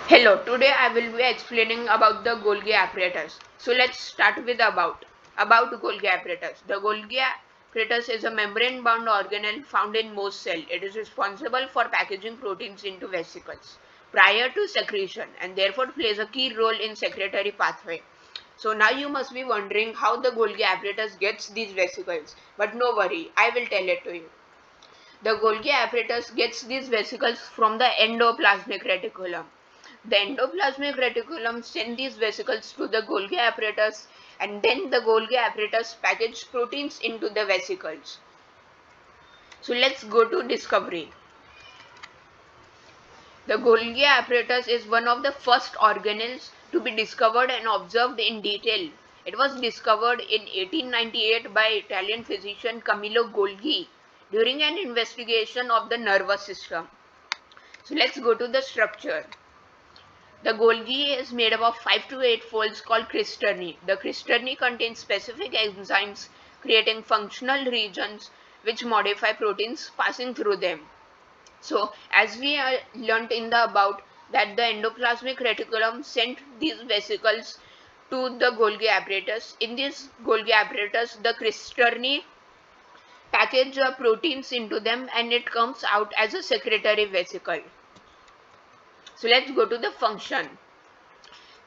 Hello, today I will be explaining about the Golgi apparatus. So let's start with about Golgi apparatus. The Golgi apparatus is a membrane-bound organelle found in most cells. It is responsible for packaging proteins into vesicles prior to secretion and therefore plays a key role in secretory pathway. So now you must be wondering how the Golgi apparatus gets these vesicles, but no worry, I will tell it to you. The Golgi apparatus gets these vesicles from the endoplasmic reticulum. The endoplasmic reticulum sends these vesicles to the Golgi apparatus, and then the Golgi apparatus packages proteins into the vesicles. So let's go to discovery. The Golgi apparatus is one of the first organelles to be discovered and observed in detail. It was discovered in 1898 by Italian physician Camillo Golgi during an investigation of the nervous system. So let's go to the structure. The Golgi is made up of 5 to 8 folds called cisternae. The cisternae contains specific enzymes creating functional regions which modify proteins passing through them. So as we learnt in the above that the endoplasmic reticulum sent these vesicles to the Golgi apparatus. In this Golgi apparatus, the cisternae package proteins into them and it comes out as a secretory vesicle. So let's go to the function.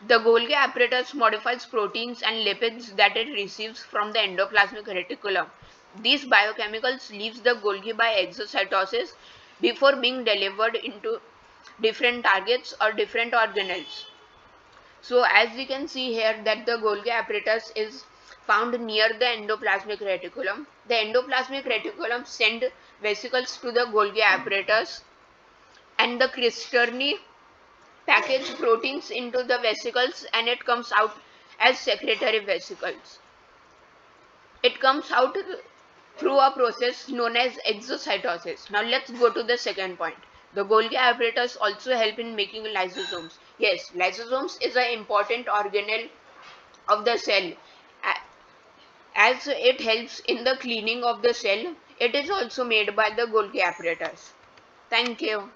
The Golgi apparatus modifies proteins and lipids that it receives from the endoplasmic reticulum. These biochemicals leaves the Golgi by exocytosis before being delivered into different targets or different organelles. So as we can see here that the Golgi apparatus is found near the endoplasmic reticulum. The endoplasmic reticulum send vesicles to the Golgi apparatus and the cisternae package proteins into the vesicles and it comes out as secretory vesicles. It comes out through a process known as exocytosis. Now let's go to the second point. The Golgi apparatus also help in making lysosomes. Yes, lysosomes is an important organelle of the cell. As it helps in the cleaning of the cell, it is also made by the Golgi apparatus. Thank you.